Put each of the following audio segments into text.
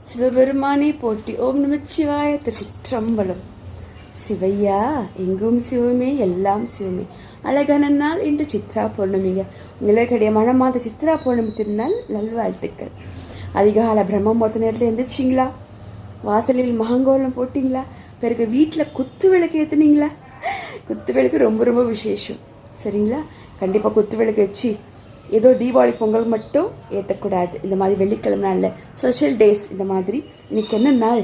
சிவபெருமானே போற்றி. ஓம் நமச்சிவாய. திருச்சிற்றம்பலம். சிவையா எங்கும் சிவமே எல்லாம் சிவமே. அழகான நாள் இன்று சித்ரா பௌர்ணமிங்க. உங்களுடைய மனமாத சித்ரா பௌர்ணமி திருநாள் நல்வாழ்த்துக்கள். அதிகால பிரம்ம முகூர்த்த நேரத்தில் எழுந்திரிச்சிங்களா? வாசலில் மகங்கோலம் போட்டிங்களா? பிறகு வீட்டில் குத்து விளக்கு ஏற்றுனீங்களா? குத்து விளக்கு ரொம்ப ரொம்ப விசேஷம், சரிங்களா? கண்டிப்பாக குத்து விளக்கு வச்சு ஏதோ தீபாவளி பொங்கல் மட்டும் ஏற்றக்கூடாது. இந்த மாதிரி வெள்ளிக்கிழமை நாளில் ஸ்பெஷல் டேஸ் இந்த மாதிரி இன்றைக்கி என்ன நாள்?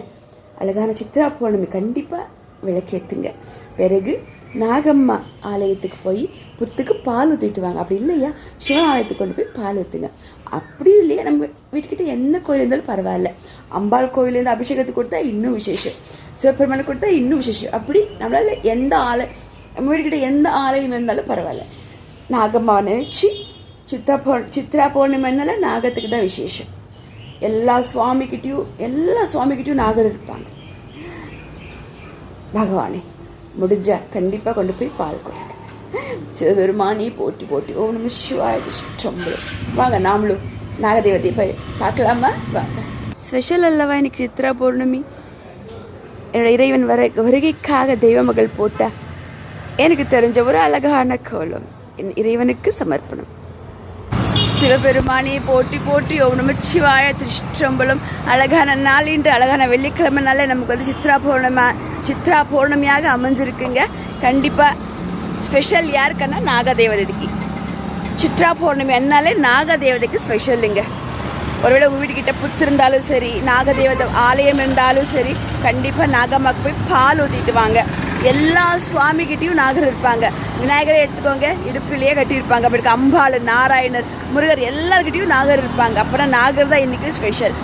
அழகான சித்ரா பௌர்ணமி. கண்டிப்பாக விளக்கேற்றுங்க. பிறகு நாகம்மா ஆலயத்துக்கு போய் புத்துக்கு பால் ஊற்றிட்டு வாங்க. அப்படி இல்லையா சிவன் ஆலயத்துக்கு கொண்டு போய் பால் ஊற்றுங்க. அப்படி இல்லையா நம்ம வீட்டுக்கிட்ட என்ன கோயில் இருந்தாலும் பரவாயில்ல. அம்பாள் கோயிலேருந்து அபிஷேகத்துக்கு கொடுத்தா இன்னும் விசேஷம், சிவபெருமானுக்கு கொடுத்தா இன்னும் விசேஷம். அப்படி நம்மளால் எந்த நம்ம வீட்டுக்கிட்ட எந்த ஆலயம் இருந்தாலும் பரவாயில்ல. நாகம்மாவை நினச்சி சித்ரா பௌர்ணமினால நாகத்துக்கு தான் விசேஷம். எல்லா சுவாமிக்கிட்டையும் நாகர் இருப்பாங்க. பகவானே முடிஞ்சா கண்டிப்பாக கொண்டு போய் பால் கொடுங்க. சிவபெருமானே போட்டி போட்டி. ஓம் நம சிவாய. திருச்சிற்றம்பலம். வாங்க நாமளும் நாகதேவதையை போய் பார்க்கலாமா? வாங்க. ஸ்பெஷல் அல்லவா இன்னைக்கு சித்ரா பௌர்ணமி. என்னோட இறைவன் வருகைக்காக தெய்வ மகள் போட்டா எனக்கு தெரிஞ்ச ஒரு அழகான கோலம் என் இறைவனுக்கு சமர்ப்பணம். சிவபெருமானே போற்றி போற்றி. ஓம் நமச்சிவாய. திருச்சிற்றம்பலம். அழகான நாள் இன்று அழகான வெள்ளிக்கிழமை நாள் நமக்கு வந்து சித்ரா பௌர்ணமியாக அமைஞ்சிருக்குங்க. கண்டிப்பாக ஸ்பெஷல் யாருக்குன்னா நாகதேவதைக்கு. சித்ரா பௌர்ணமி என்னாலே நாகதேவதைக்கு ஸ்பெஷலுங்க. ஒருவேளை உங்கள் வீட்டுக்கிட்ட புத்து இருந்தாலும் சரி, நாகதேவதை ஆலயம் இருந்தாலும் சரி, கண்டிப்பாக நாகம்மாக்கு போய் பால் ஊற்றிட்டு வாங்க. எல்லா சுவாமிகிட்டையும் நாகர் இருப்பாங்க. விநாயகரை எடுத்துக்கோங்க, இடுப்பிலேயே கட்டியிருப்பாங்க. அப்படி அம்பாள், நாராயணர், முருகர் எல்லாருக்கிட்டையும் நாகர் இருப்பாங்க. அப்புறம் நாகர் தான் இன்றைக்கி ஸ்பெஷல்.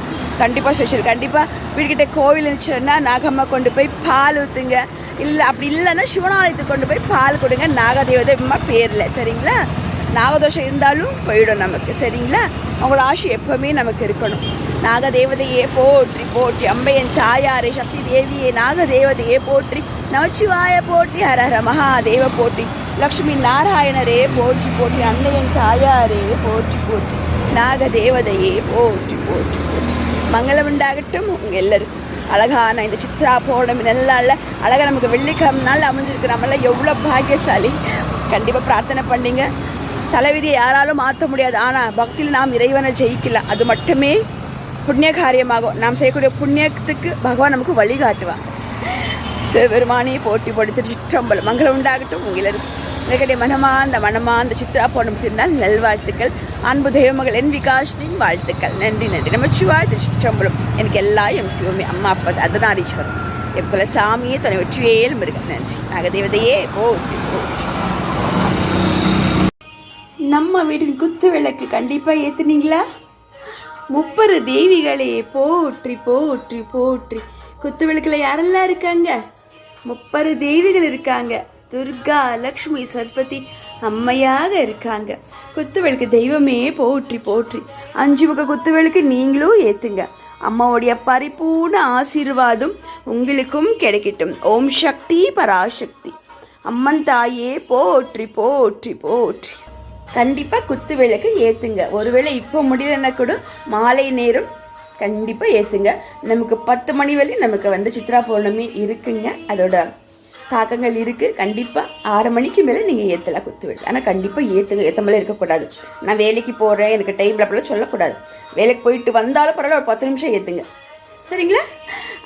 கண்டிப்பாக ஸ்பெஷல். கண்டிப்பாக வீட்டுக்கிட்ட கோவில் இருந்துச்சுன்னா நாகம்மா கொண்டு போய் பால் ஊற்றுங்க. இல்லை அப்படி இல்லைன்னா சிவனாலயத்துக்கு கொண்டு போய் பால் கொடுங்க. நாகதேவதை அம்மா பேரில், சரிங்களா? நாகதோஷம் இருந்தாலும் போயிடும் நமக்கு, சரிங்களா? அவங்களோட ஆசை எப்பவுமே நமக்கு இருக்கணும். நாகதேவதையே போற்றி போற்றி. அம்பையன் தாயாரே, சக்தி தேவியே, நாகதேவதையே போற்றி. நமச்சிவாய போற்றி. ஹரஹர மகாதேவ போற்றி. லக்ஷ்மி நாராயணரே போற்றி போற்றி. அன்னையன் தாயாரே போற்றி போற்றி. நாகதேவதையே போற்றி போற்றி போற்றி. மங்களம் உண்டாகட்டும் உங்கள் எல்லாருக்கும். அழகான இந்த சித்ரா பௌர்ணமி நல்லால அழகாக நமக்கு வெள்ளிக்கிழமை நாள் அமைஞ்சிருக்கு. நம்மளாம் எவ்வளோ பாக்கியசாலி. கண்டிப்பாக பிரார்த்தனை பண்ணிங்க. தலைவிதியை யாராலும் மாற்ற முடியாது. ஆனால் பக்தியில் நாம் இறைவனை ஜெயிக்கலாம். அது மட்டுமே புண்ணிய காரியமாகும். நாம் செய்யக்கூடிய புண்ணியத்துக்கு பகவான் நமக்கு வழிகாட்டுவான். சிவபெருமானே போட்டி போட்டி. திருச்சிற்றம்பலம். மங்களம் உண்டாகட்டும் உங்களிருக்கும். எங்களுடைய மனமாந்த சித்ரா பௌர்ணமி திருநாள் நல்வாழ்த்துக்கள். அன்பு தெய்வமகள் என் விகாஷினின் வாழ்த்துக்கள். நன்றி நன்றி. நமச்சிவாய. திருச்சிற்றம்பலம். எனக்கு எல்லா எம் சிவமே அம்மா அப்பா அர்த்தநாரீஸ்வரன் எப்போல சாமியே துணை வெற்றிவேல் முருகன். நன்றி. நாகதேவதையே போற்றி போற்றி. நம்ம வீட்டின் குத்து விளக்கு கண்டிப்பாக ஏற்றுனீங்களா? 30 தேவிகளே போற்றி போற்றி போற்றி. குத்து விளக்கில் யாரெல்லாம் இருக்காங்க? 30 தேவிகள் இருக்காங்க. துர்கா, லக்ஷ்மி, சரஸ்வதி அம்மையாக இருக்காங்க. குத்து விளக்கு தெய்வமே போற்றி போற்றி. 5 முக குத்து விளக்கு நீங்களும் ஏற்றுங்க. அம்மாவுடைய பரிபூர்ண ஆசீர்வாதம் உங்களுக்கும் கிடைக்கட்டும். ஓம் சக்தி பராசக்தி. அம்மன் தாயே போற்றி போற்றி போற்றி. கண்டிப்பாக குத்து விளக்கு ஏற்றுங்க. ஒருவேளை இப்போ முடியலன்னா கூட மாலை நேரம் கண்டிப்பாக ஏற்றுங்க. நமக்கு 10 மணி வரையும் நமக்கு வந்து சித்ரா பௌர்ணமி இருக்குங்க. அதோட தாக்கங்கள் இருக்குது. கண்டிப்பாக 6 மணிக்கு மேலே நீங்கள் ஏற்றலாம் குத்து விளக்கு. ஆனால் கண்டிப்பாக ஏற்றுங்க. ஏற்ற இருக்கக்கூடாது. நான் வேலைக்கு போகிறேன் எனக்கு டைமில் அப்படிலாம் சொல்லக்கூடாது. வேலைக்கு போயிட்டு வந்தாலும் பரவாயில்ல, ஒரு 10 நிமிஷம் ஏற்றுங்க, சரிங்களா?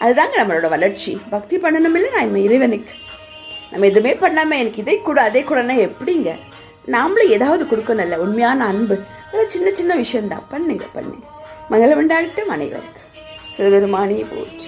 அதுதாங்க நம்மளோட வளர்ச்சி. பக்தி பண்ணணும் இல்லை நான் இறைவனுக்கு. நம்ம எதுவுமே பண்ணாமல் எனக்கு இதை கூட அதை கூடனா எப்படிங்க? நாமளும் ஏதாவது கொடுக்கணும்ல. உண்மையான அன்பு அதெல்லாம் சின்ன சின்ன விஷயந்தான். பண்ணுங்க. மங்களம் உண்டாகட்டும் அனைவருக்கு. சிவபெருமானே போற்றி.